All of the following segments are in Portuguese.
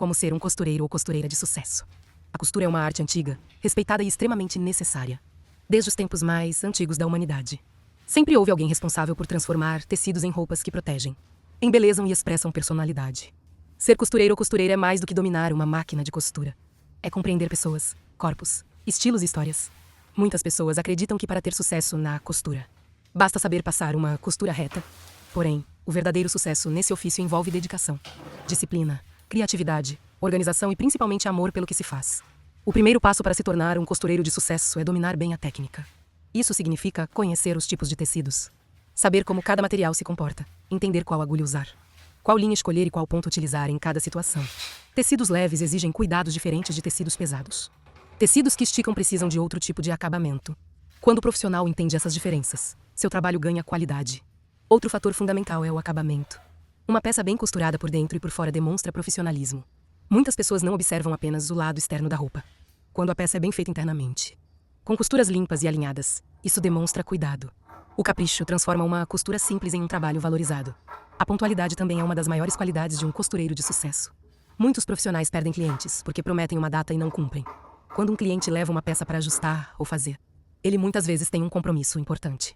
como ser um costureiro ou costureira de sucesso. A costura é uma arte antiga, respeitada e extremamente necessária, desde os tempos mais antigos da humanidade. Sempre houve alguém responsável por transformar tecidos em roupas que protegem, embelezam e expressam personalidade. Ser costureiro ou costureira é mais do que dominar uma máquina de costura. É compreender pessoas, corpos, estilos e histórias. Muitas pessoas acreditam que para ter sucesso na costura, basta saber passar uma costura reta. Porém, o verdadeiro sucesso nesse ofício envolve dedicação, disciplina, criatividade, organização e principalmente amor pelo que se faz. O primeiro passo para se tornar um costureiro de sucesso é dominar bem a técnica. Isso significa conhecer os tipos de tecidos, saber como cada material se comporta, entender qual agulha usar, qual linha escolher e qual ponto utilizar em cada situação. Tecidos leves exigem cuidados diferentes de tecidos pesados. Tecidos que esticam precisam de outro tipo de acabamento. Quando o profissional entende essas diferenças, seu trabalho ganha qualidade. Outro fator fundamental é o acabamento. Uma peça bem costurada por dentro e por fora demonstra profissionalismo. Muitas pessoas não observam apenas o lado externo da roupa, quando a peça é bem feita internamente. Com costuras limpas e alinhadas, isso demonstra cuidado. O capricho transforma uma costura simples em um trabalho valorizado. A pontualidade também é uma das maiores qualidades de um costureiro de sucesso. Muitos profissionais perdem clientes porque prometem uma data e não cumprem. Quando um cliente leva uma peça para ajustar ou fazer, ele muitas vezes tem um compromisso importante.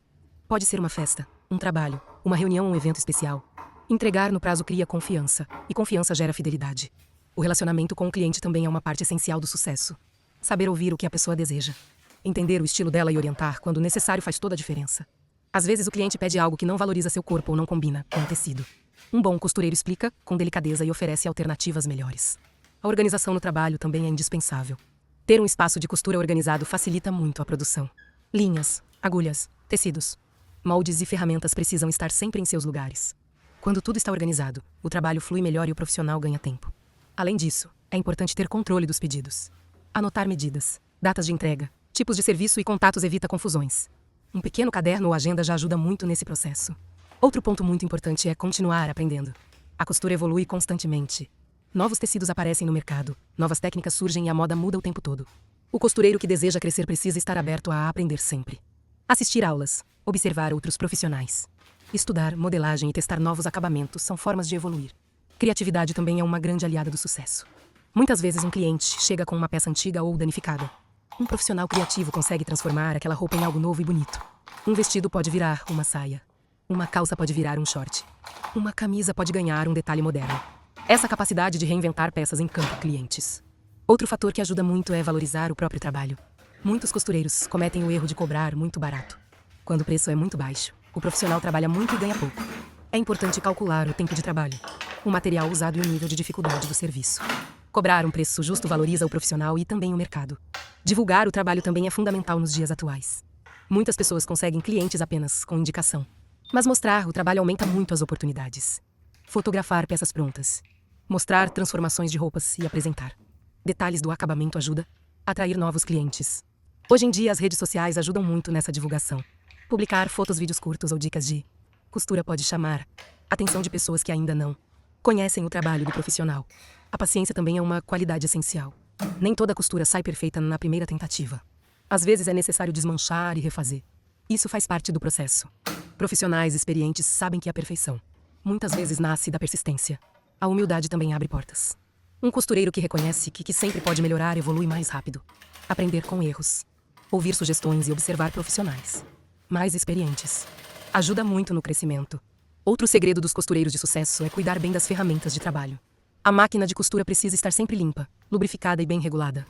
Pode ser uma festa, um trabalho, uma reunião ou um evento especial. Entregar no prazo cria confiança, e confiança gera fidelidade. O relacionamento com o cliente também é uma parte essencial do sucesso. Saber ouvir o que a pessoa deseja. Entender o estilo dela e orientar quando necessário faz toda a diferença. Às vezes o cliente pede algo que não valoriza seu corpo ou não combina com o tecido. Um bom costureiro explica, com delicadeza e oferece alternativas melhores. A organização no trabalho também é indispensável. Ter um espaço de costura organizado facilita muito a produção. Linhas, agulhas, tecidos, moldes e ferramentas precisam estar sempre em seus lugares. Quando tudo está organizado, o trabalho flui melhor e o profissional ganha tempo. Além disso, é importante ter controle dos pedidos. Anotar medidas, datas de entrega, tipos de serviço e contatos evita confusões. Um pequeno caderno ou agenda já ajuda muito nesse processo. Outro ponto muito importante é continuar aprendendo. A costura evolui constantemente. Novos tecidos aparecem no mercado, novas técnicas surgem e a moda muda o tempo todo. O costureiro que deseja crescer precisa estar aberto a aprender sempre. Assistir aulas, observar outros profissionais. Estudar, modelagem e testar novos acabamentos são formas de evoluir. Criatividade também é uma grande aliada do sucesso. Muitas vezes um cliente chega com uma peça antiga ou danificada. Um profissional criativo consegue transformar aquela roupa em algo novo e bonito. Um vestido pode virar uma saia. Uma calça pode virar um short. Uma camisa pode ganhar um detalhe moderno. Essa capacidade de reinventar peças encanta clientes. Outro fator que ajuda muito é valorizar o próprio trabalho. Muitos costureiros cometem o erro de cobrar muito barato. Quando o preço é muito baixo, o profissional trabalha muito e ganha pouco. É importante calcular o tempo de trabalho, o material usado e o nível de dificuldade do serviço. Cobrar um preço justo valoriza o profissional e também o mercado. Divulgar o trabalho também é fundamental nos dias atuais. Muitas pessoas conseguem clientes apenas com indicação. Mas mostrar o trabalho aumenta muito as oportunidades. Fotografar peças prontas. Mostrar transformações de roupas e apresentar detalhes do acabamento ajuda a atrair novos clientes. Hoje em dia as redes sociais ajudam muito nessa divulgação. Publicar fotos, vídeos curtos ou dicas de costura pode chamar a atenção de pessoas que ainda não conhecem o trabalho do profissional. A paciência também é uma qualidade essencial. Nem toda costura sai perfeita na primeira tentativa. Às vezes é necessário desmanchar e refazer. Isso faz parte do processo. Profissionais experientes sabem que a perfeição muitas vezes nasce da persistência. A humildade também abre portas. Um costureiro que reconhece que sempre pode melhorar evolui mais rápido. Aprender com erros. Ouvir sugestões e observar profissionais mais experientes ajuda muito no crescimento. Outro segredo dos costureiros de sucesso é cuidar bem das ferramentas de trabalho. A máquina de costura precisa estar sempre limpa, lubrificada e bem regulada.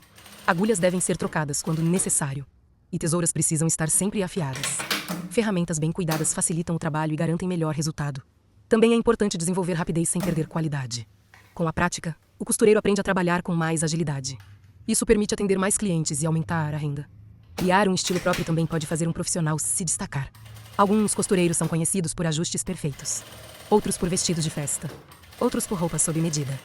Agulhas devem ser trocadas quando necessário. E tesouras precisam estar sempre afiadas. Ferramentas bem cuidadas facilitam o trabalho e garantem melhor resultado. Também é importante desenvolver rapidez sem perder qualidade. Com a prática, o costureiro aprende a trabalhar com mais agilidade. Isso permite atender mais clientes e aumentar a renda. Criar um estilo próprio também pode fazer um profissional se destacar. Alguns costureiros são conhecidos por ajustes perfeitos. Outros por vestidos de festa. Outros por roupas sob medida.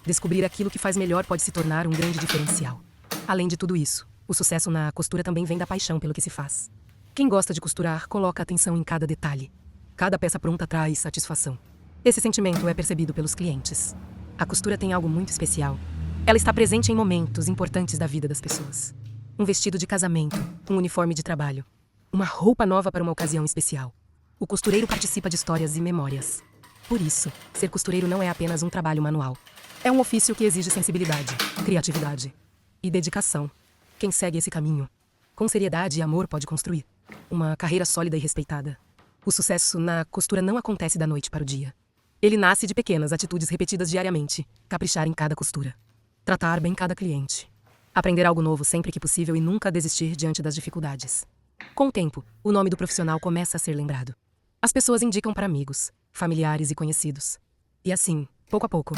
Descobrir aquilo que faz melhor pode se tornar um grande diferencial. Além de tudo isso, o sucesso na costura também vem da paixão pelo que se faz. Quem gosta de costurar coloca atenção em cada detalhe. Cada peça pronta traz satisfação. Esse sentimento é percebido pelos clientes. A costura tem algo muito especial. Ela está presente em momentos importantes da vida das pessoas. Um vestido de casamento, um uniforme de trabalho, uma roupa nova para uma ocasião especial. O costureiro participa de histórias e memórias. Por isso, ser costureiro não é apenas um trabalho manual. É um ofício que exige sensibilidade, criatividade e dedicação. Quem segue esse caminho, com seriedade e amor, pode construir uma carreira sólida e respeitada. O sucesso na costura não acontece da noite para o dia. Ele nasce de pequenas atitudes repetidas diariamente, caprichar em cada costura, tratar bem cada cliente, aprender algo novo sempre que possível e nunca desistir diante das dificuldades. Com o tempo, o nome do profissional começa a ser lembrado. As pessoas indicam para amigos, familiares e conhecidos. E assim, pouco a pouco,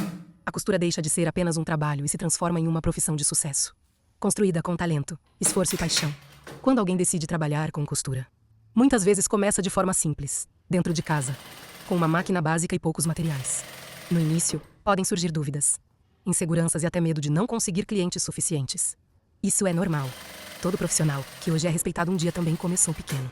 a costura deixa de ser apenas um trabalho e se transforma em uma profissão de sucesso, construída com talento, esforço e paixão. Quando alguém decide trabalhar com costura, muitas vezes começa de forma simples, dentro de casa, com uma máquina básica e poucos materiais. No início, podem surgir dúvidas, inseguranças e até medo de não conseguir clientes suficientes. Isso é normal. Todo profissional que hoje é respeitado um dia também começou pequeno.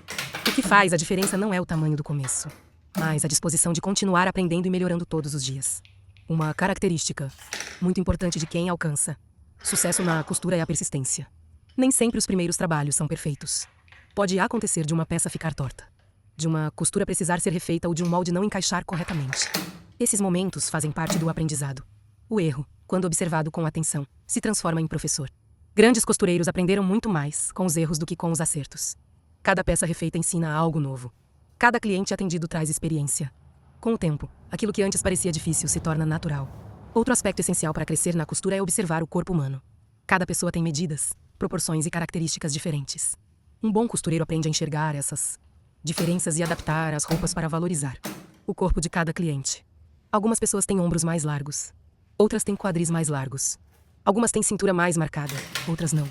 O que faz a diferença não é o tamanho do começo, mas a disposição de continuar aprendendo e melhorando todos os dias. Uma característica muito importante de quem alcança sucesso na costura é a persistência. Nem sempre os primeiros trabalhos são perfeitos. Pode acontecer de uma peça ficar torta, de uma costura precisar ser refeita ou de um molde não encaixar corretamente. Esses momentos fazem parte do aprendizado. O erro, quando observado com atenção, se transforma em professor. Grandes costureiros aprenderam muito mais com os erros do que com os acertos. Cada peça refeita ensina algo novo. Cada cliente atendido traz experiência. Com o tempo, aquilo que antes parecia difícil se torna natural. Outro aspecto essencial para crescer na costura é observar o corpo humano. Cada pessoa tem medidas, proporções e características diferentes. Um bom costureiro aprende a enxergar essas diferenças e adaptar as roupas para valorizar o corpo de cada cliente. Algumas pessoas têm ombros mais largos, outras têm quadris mais largos. Algumas têm cintura mais marcada, outras não.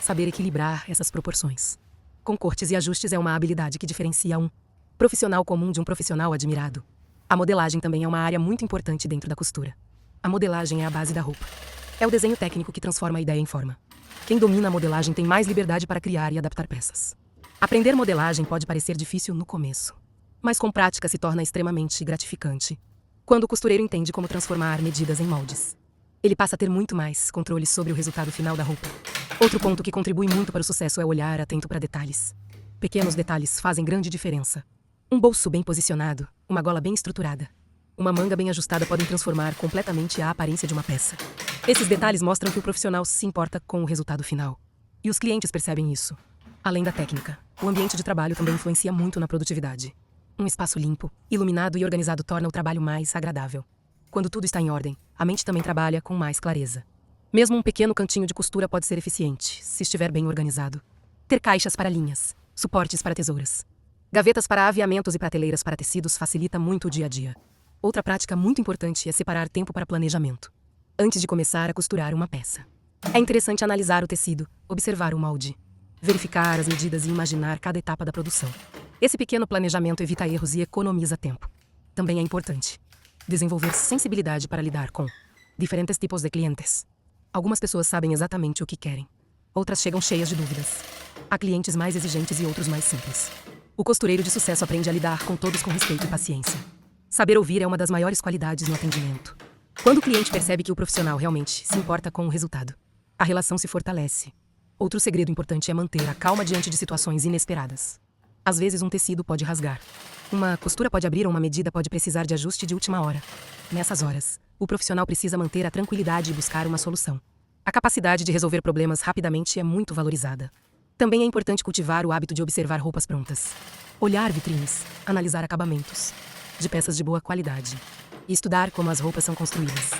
Saber equilibrar essas proporções com cortes e ajustes é uma habilidade que diferencia um profissional comum de um profissional admirado. A modelagem também é uma área muito importante dentro da costura. A modelagem é a base da roupa. É o desenho técnico que transforma a ideia em forma. Quem domina a modelagem tem mais liberdade para criar e adaptar peças. Aprender modelagem pode parecer difícil no começo, mas com prática se torna extremamente gratificante. Quando o costureiro entende como transformar medidas em moldes, ele passa a ter muito mais controle sobre o resultado final da roupa. Outro ponto que contribui muito para o sucesso é olhar atento para detalhes. Pequenos detalhes fazem grande diferença. Um bolso bem posicionado, uma gola bem estruturada, uma manga bem ajustada podem transformar completamente a aparência de uma peça. Esses detalhes mostram que o profissional se importa com o resultado final. E os clientes percebem isso. Além da técnica, o ambiente de trabalho também influencia muito na produtividade. Um espaço limpo, iluminado e organizado torna o trabalho mais agradável. Quando tudo está em ordem, a mente também trabalha com mais clareza. Mesmo um pequeno cantinho de costura pode ser eficiente, se estiver bem organizado. Ter caixas para linhas, suportes para tesouras, gavetas para aviamentos e prateleiras para tecidos facilita muito o dia a dia. Outra prática muito importante é separar tempo para planejamento, antes de começar a costurar uma peça. É interessante analisar o tecido, observar o molde, verificar as medidas e imaginar cada etapa da produção. Esse pequeno planejamento evita erros e economiza tempo. Também é importante desenvolver sensibilidade para lidar com diferentes tipos de clientes. Algumas pessoas sabem exatamente o que querem. Outras chegam cheias de dúvidas. Há clientes mais exigentes e outros mais simples. O costureiro de sucesso aprende a lidar com todos com respeito e paciência. Saber ouvir é uma das maiores qualidades no atendimento. Quando o cliente percebe que o profissional realmente se importa com o resultado, a relação se fortalece. Outro segredo importante é manter a calma diante de situações inesperadas. Às vezes um tecido pode rasgar. Uma costura pode abrir ou uma medida pode precisar de ajuste de última hora. Nessas horas, o profissional precisa manter a tranquilidade e buscar uma solução. A capacidade de resolver problemas rapidamente é muito valorizada. Também é importante cultivar o hábito de observar roupas prontas, olhar vitrines, analisar acabamentos de peças de boa qualidade e estudar como as roupas são construídas.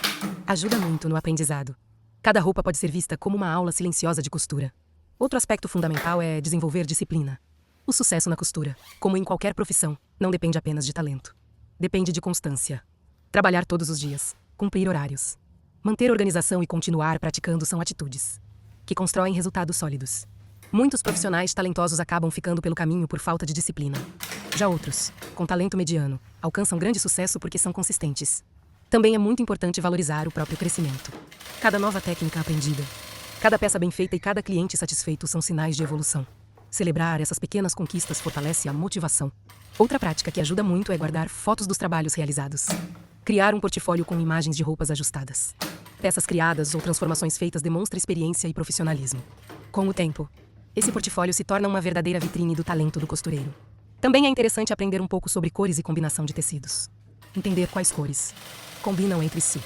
Ajuda muito no aprendizado. Cada roupa pode ser vista como uma aula silenciosa de costura. Outro aspecto fundamental é desenvolver disciplina. O sucesso na costura, como em qualquer profissão, não depende apenas de talento. Depende de constância. Trabalhar todos os dias, cumprir horários, manter organização e continuar praticando são atitudes que constroem resultados sólidos. Muitos profissionais talentosos acabam ficando pelo caminho por falta de disciplina. Já outros, com talento mediano, alcançam grande sucesso porque são consistentes. Também é muito importante valorizar o próprio crescimento. Cada nova técnica aprendida, cada peça bem feita e cada cliente satisfeito são sinais de evolução. Celebrar essas pequenas conquistas fortalece a motivação. Outra prática que ajuda muito é guardar fotos dos trabalhos realizados. Criar um portfólio com imagens de roupas ajustadas. Peças criadas ou transformações feitas demonstra experiência e profissionalismo. Com o tempo, esse portfólio se torna uma verdadeira vitrine do talento do costureiro. Também é interessante aprender um pouco sobre cores e combinação de tecidos. Entender quais cores combinam entre si,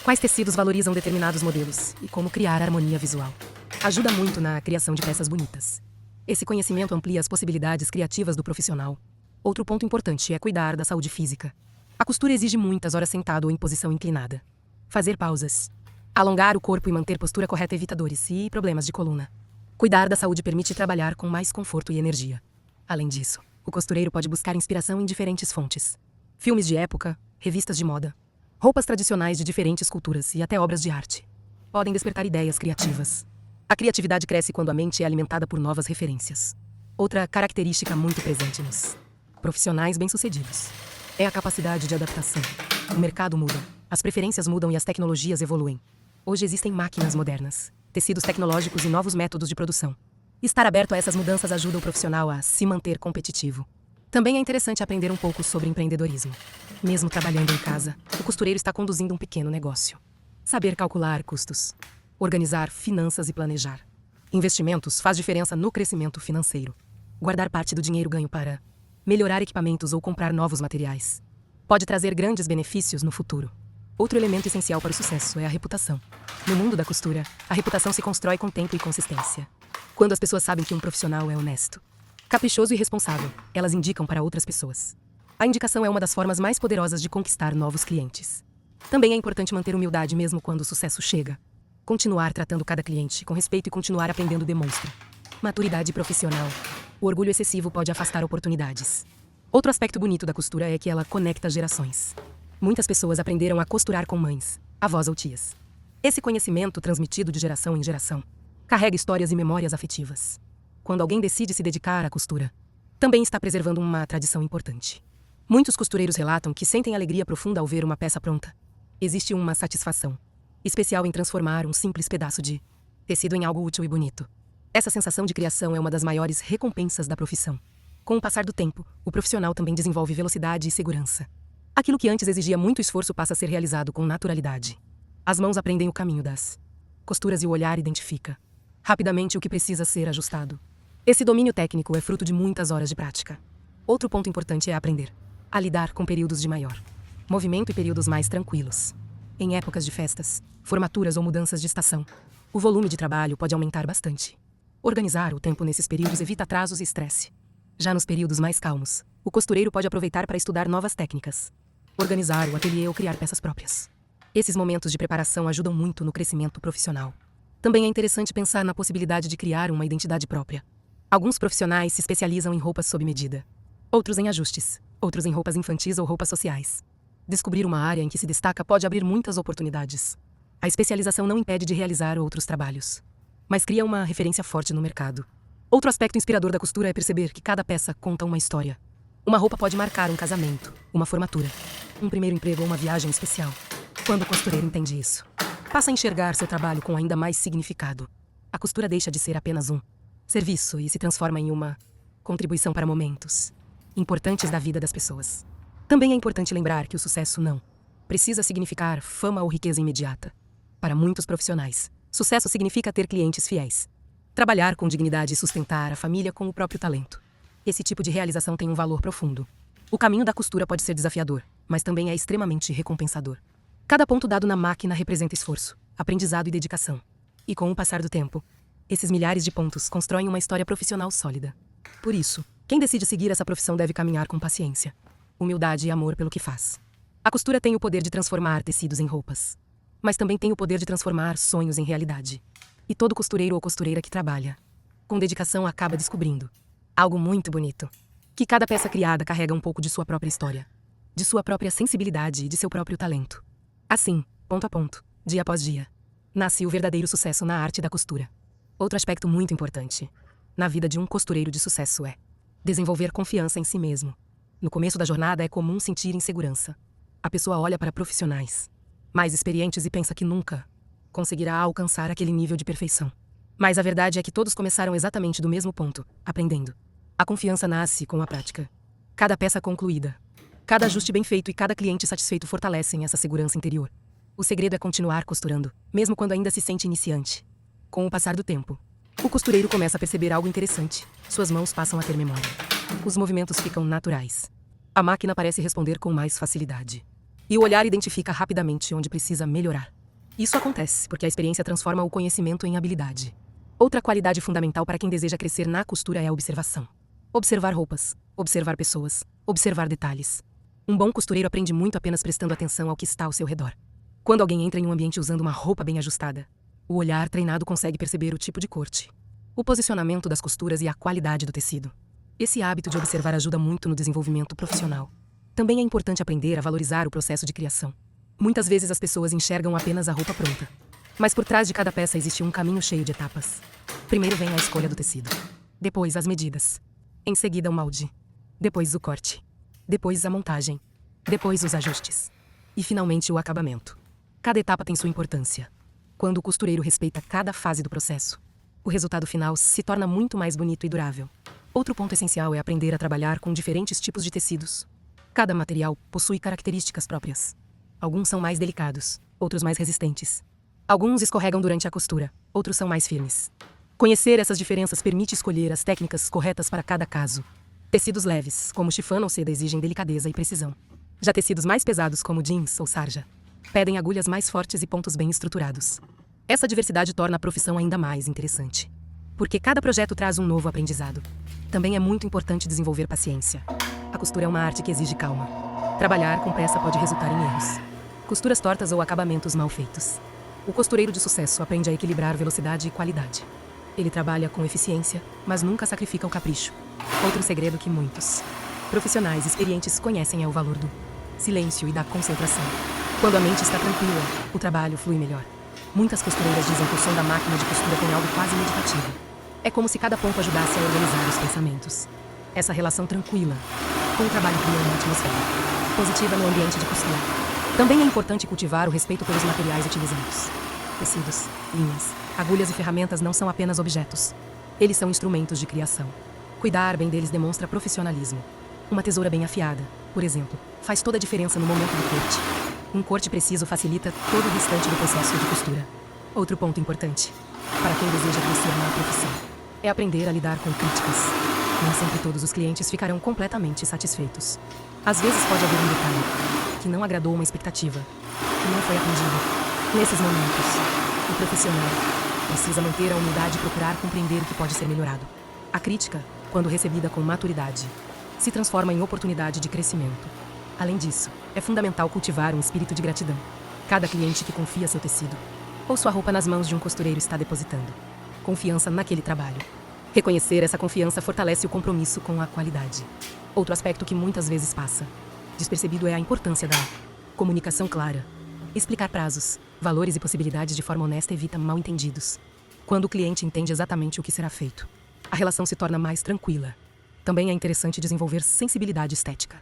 quais tecidos valorizam determinados modelos e como criar harmonia visual. Ajuda muito na criação de peças bonitas. Esse conhecimento amplia as possibilidades criativas do profissional. Outro ponto importante é cuidar da saúde física. A costura exige muitas horas sentado ou em posição inclinada. Fazer pausas, alongar o corpo e manter postura correta evita dores e problemas de coluna. Cuidar da saúde permite trabalhar com mais conforto e energia. Além disso, o costureiro pode buscar inspiração em diferentes fontes. Filmes de época, revistas de moda, roupas tradicionais de diferentes culturas e até obras de arte podem despertar ideias criativas. A criatividade cresce quando a mente é alimentada por novas referências. Outra característica muito presente nos profissionais bem-sucedidos é a capacidade de adaptação. O mercado muda, as preferências mudam e as tecnologias evoluem. Hoje existem máquinas modernas, tecidos tecnológicos e novos métodos de produção. Estar aberto a essas mudanças ajuda o profissional a se manter competitivo. Também é interessante aprender um pouco sobre empreendedorismo. Mesmo trabalhando em casa, o costureiro está conduzindo um pequeno negócio. Saber calcular custos, organizar finanças e planejar investimentos faz diferença no crescimento financeiro. Guardar parte do dinheiro ganho para melhorar equipamentos ou comprar novos materiais pode trazer grandes benefícios no futuro. Outro elemento essencial para o sucesso é a reputação. No mundo da costura, a reputação se constrói com tempo e consistência. Quando as pessoas sabem que um profissional é honesto, caprichoso e responsável, elas indicam para outras pessoas. A indicação é uma das formas mais poderosas de conquistar novos clientes. Também é importante manter humildade mesmo quando o sucesso chega. Continuar tratando cada cliente com respeito e continuar aprendendo demonstra maturidade profissional. O orgulho excessivo pode afastar oportunidades. Outro aspecto bonito da costura é que ela conecta gerações. Muitas pessoas aprenderam a costurar com mães, avós ou tias. Esse conhecimento, transmitido de geração em geração, carrega histórias e memórias afetivas. Quando alguém decide se dedicar à costura, também está preservando uma tradição importante. Muitos costureiros relatam que sentem alegria profunda ao ver uma peça pronta. Existe uma satisfação especial em transformar um simples pedaço de tecido em algo útil e bonito. Essa sensação de criação é uma das maiores recompensas da profissão. Com o passar do tempo, o profissional também desenvolve velocidade e segurança. Aquilo que antes exigia muito esforço passa a ser realizado com naturalidade. As mãos aprendem o caminho das costuras e o olhar identifica rapidamente o que precisa ser ajustado. Esse domínio técnico é fruto de muitas horas de prática. Outro ponto importante é aprender a lidar com períodos de maior movimento e períodos mais tranquilos. Em épocas de festas, formaturas ou mudanças de estação, o volume de trabalho pode aumentar bastante. Organizar o tempo nesses períodos evita atrasos e estresse. Já nos períodos mais calmos, o costureiro pode aproveitar para estudar novas técnicas, organizar o ateliê ou criar peças próprias. Esses momentos de preparação ajudam muito no crescimento profissional. Também é interessante pensar na possibilidade de criar uma identidade própria. Alguns profissionais se especializam em roupas sob medida, outros em ajustes, outros em roupas infantis ou roupas sociais. Descobrir uma área em que se destaca pode abrir muitas oportunidades. A especialização não impede de realizar outros trabalhos, mas cria uma referência forte no mercado. Outro aspecto inspirador da costura é perceber que cada peça conta uma história. Uma roupa pode marcar um casamento, uma formatura, um primeiro emprego ou uma viagem especial. Quando o costureiro entende isso, passa a enxergar seu trabalho com ainda mais significado. A costura deixa de ser apenas um serviço e se transforma em uma contribuição para momentos importantes da vida das pessoas. Também é importante lembrar que o sucesso não precisa significar fama ou riqueza imediata. Para muitos profissionais, sucesso significa ter clientes fiéis, trabalhar com dignidade e sustentar a família com o próprio talento. Esse tipo de realização tem um valor profundo. O caminho da costura pode ser desafiador, mas também é extremamente recompensador. Cada ponto dado na máquina representa esforço, aprendizado e dedicação. E com o passar do tempo, esses milhares de pontos constroem uma história profissional sólida. Por isso, quem decide seguir essa profissão deve caminhar com paciência, humildade e amor pelo que faz. A costura tem o poder de transformar tecidos em roupas, mas também tem o poder de transformar sonhos em realidade. E todo costureiro ou costureira que trabalha com dedicação acaba descobrindo algo muito bonito. Que cada peça criada carrega um pouco de sua própria história, de sua própria sensibilidade e de seu próprio talento. Assim, ponto a ponto, dia após dia, nasce o verdadeiro sucesso na arte da costura. Outro aspecto muito importante na vida de um costureiro de sucesso é desenvolver confiança em si mesmo. No começo da jornada é comum sentir insegurança. A pessoa olha para profissionais mais experientes e pensa que nunca conseguirá alcançar aquele nível de perfeição. Mas a verdade é que todos começaram exatamente do mesmo ponto, aprendendo. A confiança nasce com a prática. Cada peça concluída, cada ajuste bem feito e cada cliente satisfeito fortalecem essa segurança interior. O segredo é continuar costurando, mesmo quando ainda se sente iniciante. Com o passar do tempo, o costureiro começa a perceber algo interessante. Suas mãos passam a ter memória. Os movimentos ficam naturais. A máquina parece responder com mais facilidade. E o olhar identifica rapidamente onde precisa melhorar. Isso acontece porque a experiência transforma o conhecimento em habilidade. Outra qualidade fundamental para quem deseja crescer na costura é a observação. Observar roupas, observar pessoas, observar detalhes. Um bom costureiro aprende muito apenas prestando atenção ao que está ao seu redor. Quando alguém entra em um ambiente usando uma roupa bem ajustada, o olhar treinado consegue perceber o tipo de corte, o posicionamento das costuras e a qualidade do tecido. Esse hábito de observar ajuda muito no desenvolvimento profissional. Também é importante aprender a valorizar o processo de criação. Muitas vezes as pessoas enxergam apenas a roupa pronta. Mas por trás de cada peça existe um caminho cheio de etapas. Primeiro vem a escolha do tecido. Depois as medidas. Em seguida o molde. Depois o corte. Depois a montagem. Depois os ajustes. E finalmente o acabamento. Cada etapa tem sua importância. Quando o costureiro respeita cada fase do processo, o resultado final se torna muito mais bonito e durável. Outro ponto essencial é aprender a trabalhar com diferentes tipos de tecidos. Cada material possui características próprias. Alguns são mais delicados, outros mais resistentes. Alguns escorregam durante a costura, outros são mais firmes. Conhecer essas diferenças permite escolher as técnicas corretas para cada caso. Tecidos leves, como chifã ou seda, exigem delicadeza e precisão. Já tecidos mais pesados, como jeans ou sarja, pedem agulhas mais fortes e pontos bem estruturados. Essa diversidade torna a profissão ainda mais interessante, porque cada projeto traz um novo aprendizado. Também é muito importante desenvolver paciência. A costura é uma arte que exige calma. Trabalhar com pressa pode resultar em erros, costuras tortas ou acabamentos mal feitos. O costureiro de sucesso aprende a equilibrar velocidade e qualidade. Ele trabalha com eficiência, mas nunca sacrifica o capricho. Outro segredo que muitos profissionais experientes conhecem é o valor do silêncio e da concentração. Quando a mente está tranquila, o trabalho flui melhor. Muitas costureiras dizem que o som da máquina de costura tem algo quase meditativo. É como se cada ponto ajudasse a organizar os pensamentos. Essa relação tranquila com o trabalho cria uma atmosfera positiva no ambiente de costura. Também é importante cultivar o respeito pelos materiais utilizados. Tecidos, linhas, agulhas e ferramentas não são apenas objetos. Eles são instrumentos de criação. Cuidar bem deles demonstra profissionalismo. Uma tesoura bem afiada, por exemplo, faz toda a diferença no momento do corte. Um corte preciso facilita todo o restante do processo de costura. Outro ponto importante, para quem deseja crescer na profissão, é aprender a lidar com críticas. Nem sempre todos os clientes ficarão completamente satisfeitos. Às vezes pode haver um detalhe que não agradou uma expectativa, que não foi atendido. Nesses momentos, o profissional precisa manter a humildade e procurar compreender o que pode ser melhorado. A crítica, quando recebida com maturidade, se transforma em oportunidade de crescimento. Além disso, é fundamental cultivar um espírito de gratidão. Cada cliente que confia seu tecido ou sua roupa nas mãos de um costureiro está depositando confiança naquele trabalho. Reconhecer essa confiança fortalece o compromisso com a qualidade. Outro aspecto que muitas vezes passa despercebido é a importância da comunicação clara. Explicar prazos, valores e possibilidades de forma honesta evita mal-entendidos. Quando o cliente entende exatamente o que será feito, a relação se torna mais tranquila. Também é interessante desenvolver sensibilidade estética.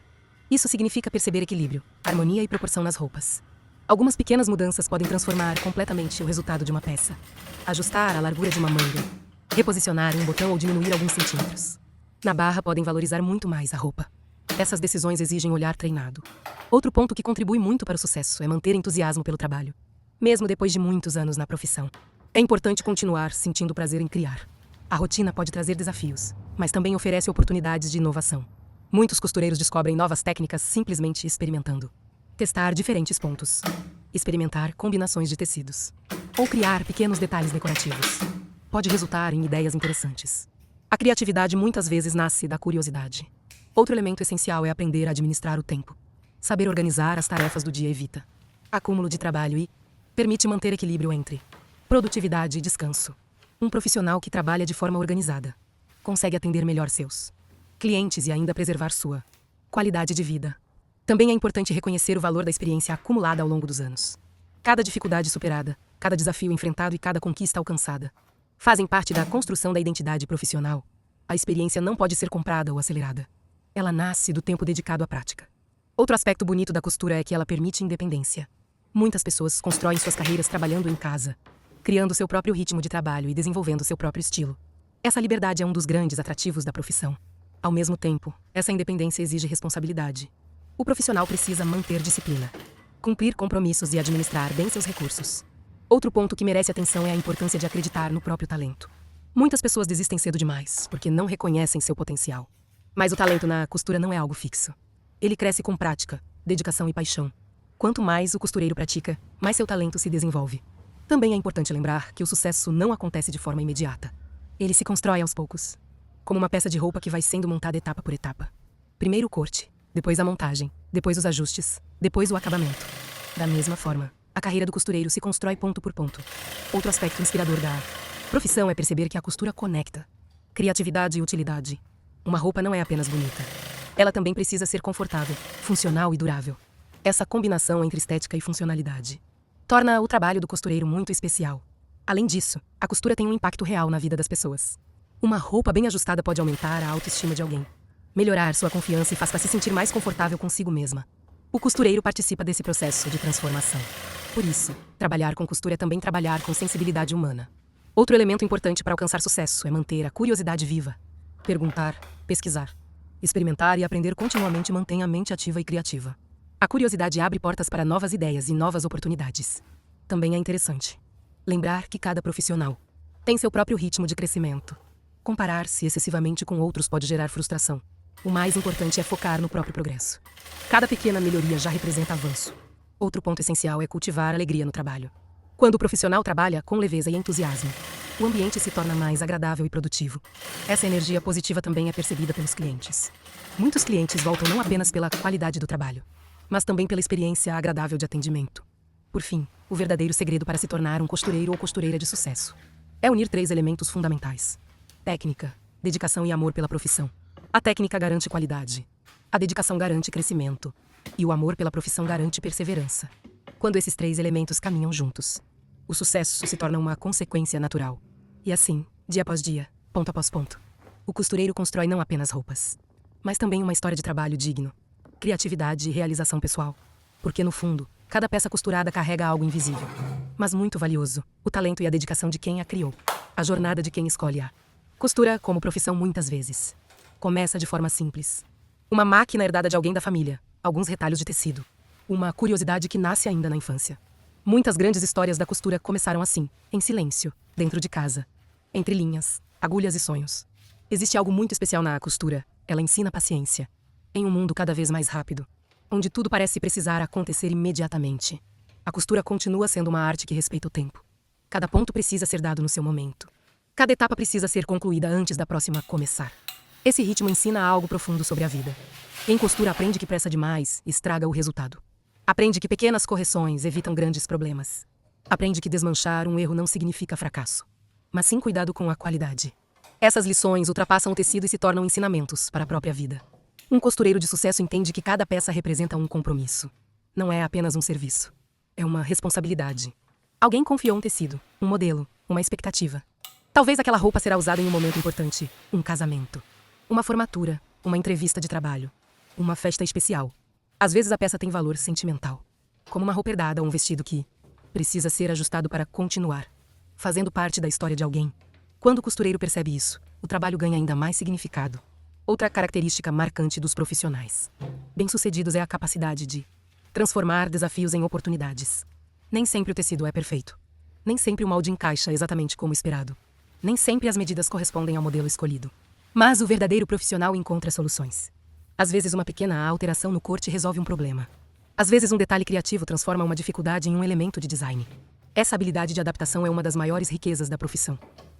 Isso significa perceber equilíbrio, harmonia e proporção nas roupas. Algumas pequenas mudanças podem transformar completamente o resultado de uma peça. Ajustar a largura de uma manga, reposicionar um botão ou diminuir alguns centímetros na barra podem valorizar muito mais a roupa. Essas decisões exigem olhar treinado. Outro ponto que contribui muito para o sucesso é manter entusiasmo pelo trabalho, mesmo depois de muitos anos na profissão. É importante continuar sentindo prazer em criar. A rotina pode trazer desafios, mas também oferece oportunidades de inovação. Muitos costureiros descobrem novas técnicas simplesmente experimentando. Testar diferentes pontos, experimentar combinações de tecidos, ou criar pequenos detalhes decorativos. Pode resultar em ideias interessantes. A criatividade muitas vezes nasce da curiosidade. Outro elemento essencial é aprender a administrar o tempo. Saber organizar as tarefas do dia evita acúmulo de trabalho e permite manter equilíbrio entre produtividade e descanso. Um profissional que trabalha de forma organizada consegue atender melhor seus clientes e ainda preservar sua qualidade de vida. Também é importante reconhecer o valor da experiência acumulada ao longo dos anos. Cada dificuldade superada, cada desafio enfrentado e cada conquista alcançada fazem parte da construção da identidade profissional. A experiência não pode ser comprada ou acelerada. Ela nasce do tempo dedicado à prática. Outro aspecto bonito da costura é que ela permite independência. Muitas pessoas constroem suas carreiras trabalhando em casa, criando seu próprio ritmo de trabalho e desenvolvendo seu próprio estilo. Essa liberdade é um dos grandes atrativos da profissão. Ao mesmo tempo, essa independência exige responsabilidade. O profissional precisa manter disciplina, cumprir compromissos e administrar bem seus recursos. Outro ponto que merece atenção é a importância de acreditar no próprio talento. Muitas pessoas desistem cedo demais, porque não reconhecem seu potencial. Mas o talento na costura não é algo fixo. Ele cresce com prática, dedicação e paixão. Quanto mais o costureiro pratica, mais seu talento se desenvolve. Também é importante lembrar que o sucesso não acontece de forma imediata. Ele se constrói aos poucos, como uma peça de roupa que vai sendo montada etapa por etapa. Primeiro o corte, depois a montagem, depois os ajustes, depois o acabamento. Da mesma forma, a carreira do costureiro se constrói ponto por ponto. Outro aspecto inspirador da profissão é perceber que a costura conecta criatividade e utilidade. Uma roupa não é apenas bonita. Ela também precisa ser confortável, funcional e durável. Essa combinação entre estética e funcionalidade torna o trabalho do costureiro muito especial. Além disso, a costura tem um impacto real na vida das pessoas. Uma roupa bem ajustada pode aumentar a autoestima de alguém, melhorar sua confiança e faz-la se sentir mais confortável consigo mesma. O costureiro participa desse processo de transformação. Por isso, trabalhar com costura é também trabalhar com sensibilidade humana. Outro elemento importante para alcançar sucesso é manter a curiosidade viva. Perguntar, pesquisar, experimentar e aprender continuamente mantém a mente ativa e criativa. A curiosidade abre portas para novas ideias e novas oportunidades. Também é interessante lembrar que cada profissional tem seu próprio ritmo de crescimento. Comparar-se excessivamente com outros pode gerar frustração. O mais importante é focar no próprio progresso. Cada pequena melhoria já representa avanço. Outro ponto essencial é cultivar alegria no trabalho. Quando o profissional trabalha com leveza e entusiasmo, o ambiente se torna mais agradável e produtivo. Essa energia positiva também é percebida pelos clientes. Muitos clientes voltam não apenas pela qualidade do trabalho, mas também pela experiência agradável de atendimento. Por fim, o verdadeiro segredo para se tornar um costureiro ou costureira de sucesso é unir 3 elementos fundamentais: técnica, dedicação e amor pela profissão. A técnica garante qualidade, a dedicação garante crescimento e o amor pela profissão garante perseverança. Quando esses 3 elementos caminham juntos, o sucesso se torna uma consequência natural. E assim, dia após dia, ponto após ponto, o costureiro constrói não apenas roupas, mas também uma história de trabalho digno, criatividade e realização pessoal. Porque no fundo, cada peça costurada carrega algo invisível, mas muito valioso: o talento e a dedicação de quem a criou, a jornada de quem escolhe a costura como profissão muitas vezes começa de forma simples. Uma máquina herdada de alguém da família, alguns retalhos de tecido, uma curiosidade que nasce ainda na infância. Muitas grandes histórias da costura começaram assim, em silêncio, dentro de casa, entre linhas, agulhas e sonhos. Existe algo muito especial na costura: ela ensina paciência. Em um mundo cada vez mais rápido, onde tudo parece precisar acontecer imediatamente, a costura continua sendo uma arte que respeita o tempo. Cada ponto precisa ser dado no seu momento. Cada etapa precisa ser concluída antes da próxima começar. Esse ritmo ensina algo profundo sobre a vida. Quem costura aprende que pressa demais estraga o resultado. Aprende que pequenas correções evitam grandes problemas. Aprende que desmanchar um erro não significa fracasso, mas sim cuidado com a qualidade. Essas lições ultrapassam o tecido e se tornam ensinamentos para a própria vida. Um costureiro de sucesso entende que cada peça representa um compromisso. Não é apenas um serviço. É uma responsabilidade. Alguém confiou um tecido, um modelo, uma expectativa. Talvez aquela roupa será usada em um momento importante, um casamento, uma formatura, uma entrevista de trabalho, uma festa especial. Às vezes a peça tem valor sentimental, como uma roupa herdada ou um vestido que precisa ser ajustado para continuar fazendo parte da história de alguém. Quando o costureiro percebe isso, o trabalho ganha ainda mais significado. Outra característica marcante dos profissionais bem-sucedidos é a capacidade de transformar desafios em oportunidades. Nem sempre o tecido é perfeito. Nem sempre o molde encaixa exatamente como esperado. Nem sempre as medidas correspondem ao modelo escolhido. Mas o verdadeiro profissional encontra soluções. Às vezes uma pequena alteração no corte resolve um problema. Às vezes um detalhe criativo transforma uma dificuldade em um elemento de design. Essa habilidade de adaptação é uma das maiores riquezas da profissão.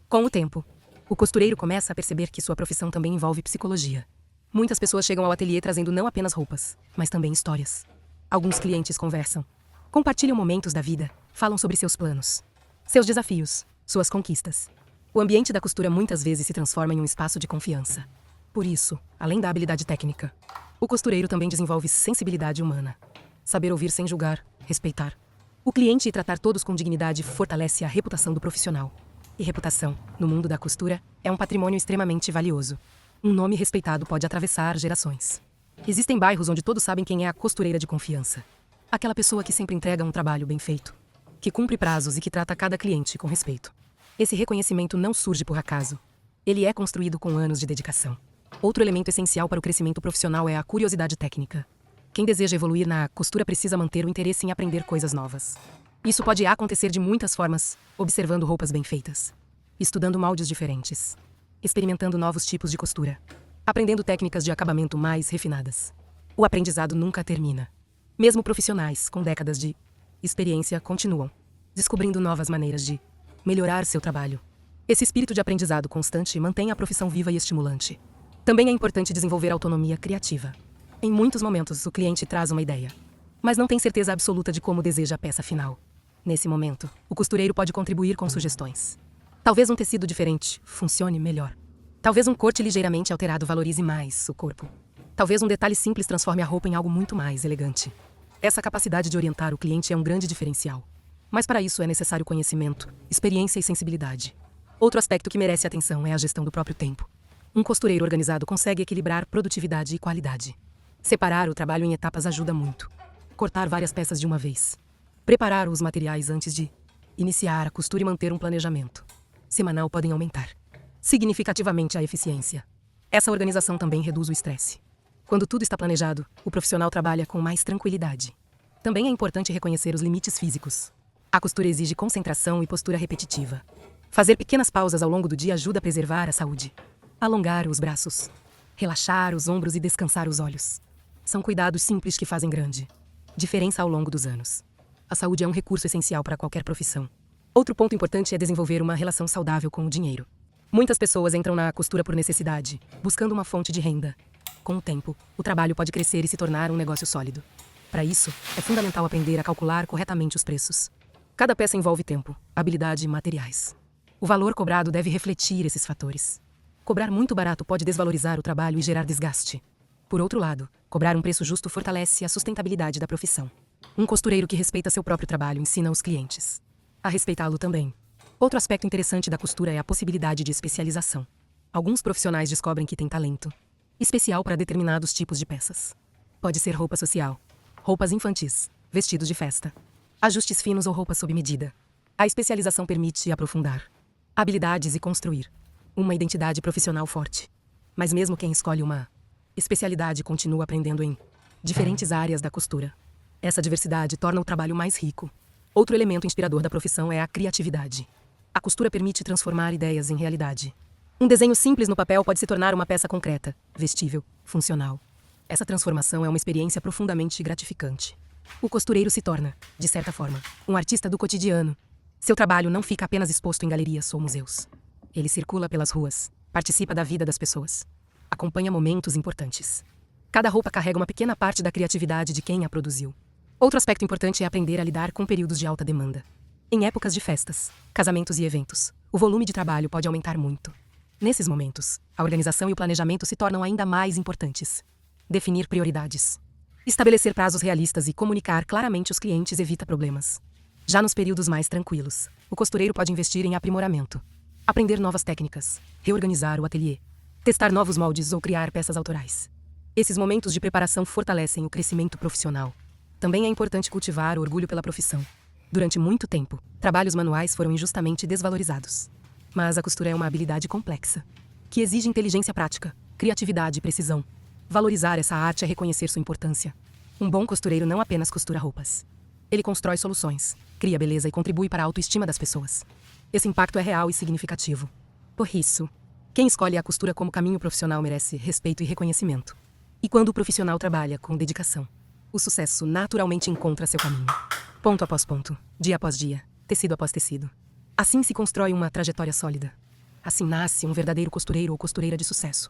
Com o tempo, o costureiro começa a perceber que sua profissão também envolve psicologia. Muitas pessoas chegam ao ateliê trazendo não apenas roupas, mas também histórias. Alguns clientes conversam, compartilham momentos da vida, falam sobre seus planos, seus desafios, suas conquistas. O ambiente da costura muitas vezes se transforma em um espaço de confiança. Por isso, além da habilidade técnica, o costureiro também desenvolve sensibilidade humana. Saber ouvir sem julgar, respeitar o cliente e tratar todos com dignidade fortalece a reputação do profissional. E reputação, no mundo da costura, é um patrimônio extremamente valioso. Um nome respeitado pode atravessar gerações. Existem bairros onde todos sabem quem é a costureira de confiança. Aquela pessoa que sempre entrega um trabalho bem feito, que cumpre prazos e que trata cada cliente com respeito. Esse reconhecimento não surge por acaso. Ele é construído com anos de dedicação. Outro elemento essencial para o crescimento profissional é a curiosidade técnica. Quem deseja evoluir na costura precisa manter o interesse em aprender coisas novas. Isso pode acontecer de muitas formas: observando roupas bem feitas, estudando moldes diferentes, experimentando novos tipos de costura, aprendendo técnicas de acabamento mais refinadas. O aprendizado nunca termina. Mesmo profissionais com décadas de experiência continuam descobrindo novas maneiras de melhorar seu trabalho. Esse espírito de aprendizado constante mantém a profissão viva e estimulante. Também é importante desenvolver autonomia criativa. Em muitos momentos, o cliente traz uma ideia, mas não tem certeza absoluta de como deseja a peça final. Nesse momento, o costureiro pode contribuir com sugestões. Talvez um tecido diferente funcione melhor. Talvez um corte ligeiramente alterado valorize mais o corpo. Talvez um detalhe simples transforme a roupa em algo muito mais elegante. Essa capacidade de orientar o cliente é um grande diferencial. Mas para isso é necessário conhecimento, experiência e sensibilidade. Outro aspecto que merece atenção é a gestão do próprio tempo. Um costureiro organizado consegue equilibrar produtividade e qualidade. Separar o trabalho em etapas ajuda muito. Cortar várias peças de uma vez. Preparar os materiais antes de iniciar a costura e manter um planejamento semanal podem aumentar significativamente a eficiência. Essa organização também reduz o estresse. Quando tudo está planejado, o profissional trabalha com mais tranquilidade. Também é importante reconhecer os limites físicos. A costura exige concentração e postura repetitiva. Fazer pequenas pausas ao longo do dia ajuda a preservar a saúde. Alongar os braços, relaxar os ombros e descansar os olhos. São cuidados simples que fazem grande diferença ao longo dos anos. A saúde é um recurso essencial para qualquer profissão. Outro ponto importante é desenvolver uma relação saudável com o dinheiro. Muitas pessoas entram na costura por necessidade, buscando uma fonte de renda. Com o tempo, o trabalho pode crescer e se tornar um negócio sólido. Para isso, é fundamental aprender a calcular corretamente os preços. Cada peça envolve tempo, habilidade e materiais. O valor cobrado deve refletir esses fatores. Cobrar muito barato pode desvalorizar o trabalho e gerar desgaste. Por outro lado, cobrar um preço justo fortalece a sustentabilidade da profissão. Um costureiro que respeita seu próprio trabalho ensina os clientes a respeitá-lo também. Outro aspecto interessante da costura é a possibilidade de especialização. Alguns profissionais descobrem que têm talento especial para determinados tipos de peças. Pode ser roupa social, roupas infantis, vestidos de festa, ajustes finos ou roupa sob medida. A especialização permite aprofundar habilidades e construir uma identidade profissional forte. Mas mesmo quem escolhe uma especialidade continua aprendendo em diferentes áreas da costura. Essa diversidade torna o trabalho mais rico. Outro elemento inspirador da profissão é a criatividade. A costura permite transformar ideias em realidade. Um desenho simples no papel pode se tornar uma peça concreta, vestível, funcional. Essa transformação é uma experiência profundamente gratificante. O costureiro se torna, de certa forma, um artista do cotidiano. Seu trabalho não fica apenas exposto em galerias ou museus. Ele circula pelas ruas, participa da vida das pessoas, acompanha momentos importantes. Cada roupa carrega uma pequena parte da criatividade de quem a produziu. Outro aspecto importante é aprender a lidar com períodos de alta demanda. Em épocas de festas, casamentos e eventos, o volume de trabalho pode aumentar muito. Nesses momentos, a organização e o planejamento se tornam ainda mais importantes. Definir prioridades, estabelecer prazos realistas e comunicar claramente aos clientes evita problemas. Já nos períodos mais tranquilos, o costureiro pode investir em aprimoramento, aprender novas técnicas, reorganizar o ateliê, testar novos moldes ou criar peças autorais. Esses momentos de preparação fortalecem o crescimento profissional. Também é importante cultivar o orgulho pela profissão. Durante muito tempo, trabalhos manuais foram injustamente desvalorizados. Mas a costura é uma habilidade complexa, que exige inteligência prática, criatividade e precisão. Valorizar essa arte é reconhecer sua importância. Um bom costureiro não apenas costura roupas. Ele constrói soluções, cria beleza e contribui para a autoestima das pessoas. Esse impacto é real e significativo. Por isso, quem escolhe a costura como caminho profissional merece respeito e reconhecimento. E quando o profissional trabalha com dedicação, o sucesso naturalmente encontra seu caminho. Ponto após ponto, dia após dia, tecido após tecido. Assim se constrói uma trajetória sólida. Assim nasce um verdadeiro costureiro ou costureira de sucesso.